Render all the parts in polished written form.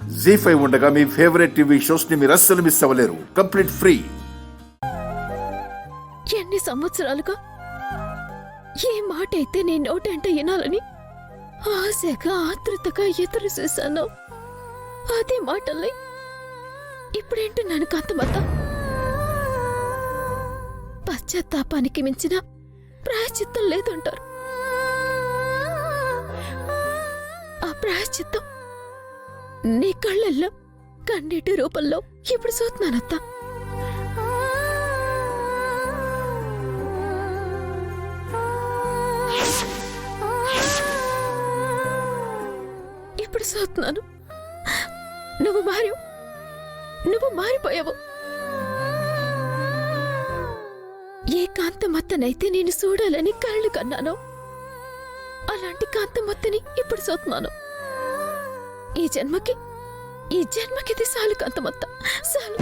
జీ5 ఉండగా మీ favourite TV shows ని మీరు అస్సలు మిస్ అవ్వలేరు. Complete free. ఎన్ని సంవత్సరాలుగా ఏ మాట అయితే నీ నోటంట వినాలని ఆశగా ఆతృతగా ఎదురు చూశాను. అదే మాటల్ని ఇప్పుడేంటి నన్ను కాంతమత్త? పశ్చాత్తాపానికి మించిన ప్రాయశ్చిత్తం లేదంటారు. ఆ ప్రాయశ్చిత్తం నీ కళ్ళల్లో కన్నీటి రూపంలో ఇప్పుడు చూస్తున్నానత్త. ఇప్పుడు చూస్తున్నాను. నువ్వు మారిపోయావు. ఏ కాంతమత్తనైతే నేను చూడాలని కళ్ళు కన్నాను, అలాంటి కాంతమత్తని ఇప్పుడు చూస్తున్నాను. ఈ జన్మకిది చాలు కాంతమత్త, చాలు.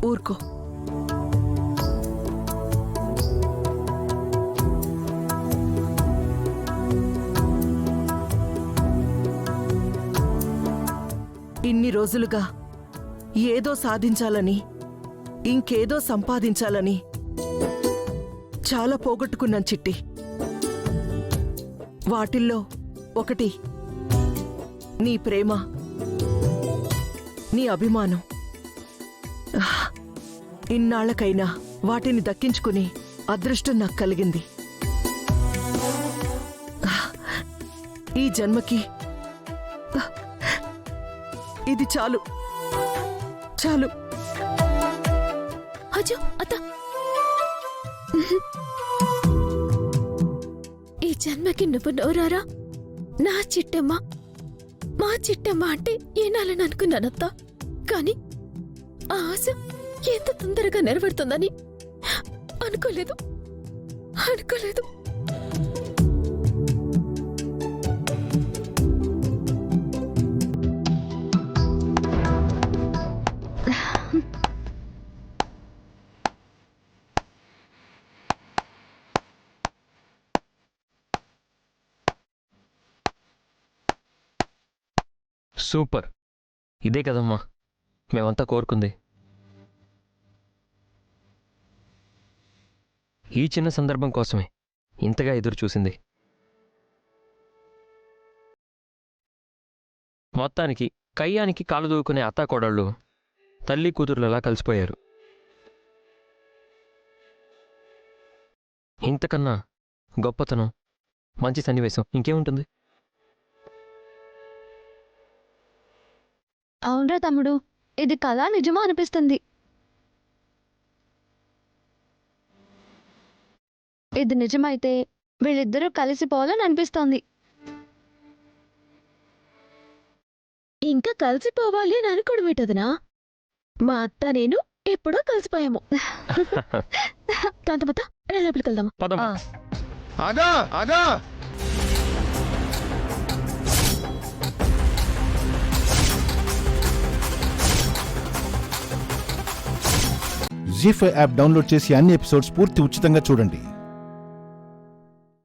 ఊరుకో. ఇన్ని రోజులుగా ఏదో సాధించాలని, ఇంకేదో సంపాదించాలని చాలా పోగొట్టుకున్నాను చిట్టి. వాటిల్లో ఒకటి నీ ప్రేమ, నీ అభిమానం. ఇన్నాళ్లకైనా వాటిని దక్కించుకుని అదృష్టం నాకు కలిగింది. ఈ జన్మకి ఇది చాలు, చాలు. అజో అత్త, ఈ జన్మకి నువ్వు నోరారా నా చిట్టమ్మ, మా చిట్టమ్మ అంటే ఏనాలని అనుకున్నానత్త. కాని ఆ ఆశ ఎంత తొందరగా నెరవేరుతుందని అనుకోలేదు. సూపర్. ఇదే కదమ్మా మేమంతా కోరుకుంది. ఈ చిన్న సందర్భం కోసమే ఇంతగా ఎదురు చూసింది. మొత్తానికి కయ్యానికి కాలు దూకునే అత్తాకోడళ్ళు తల్లి కూతురులలా కలిసిపోయారు. ఇంతకన్నా గొప్పతనం, మంచి సన్నివేశం ఇంకేముంటుంది? అవునరా తమ్ముడు, ఇది కళ నిజమా అనిపిస్తుంది. ఇది నిజమైతే వీళ్ళిద్దరూ కలిసిపోవాలని అనిపిస్తోంది. ఇంకా కలిసిపోవాలి అని అనుకోవడం ఏంటదనా? మా అత్త నేను ఎప్పుడో కలిసిపోయాము. కాంతమత్త, లోపలికి వెళ్దామా? పదమ్మా. ఆగా ఆగా జీ5 యాప్ డౌన్లోడ్ చేసి అన్ని ఎపిసోడ్స్ పూర్తి ఉచితంగా చూడండి.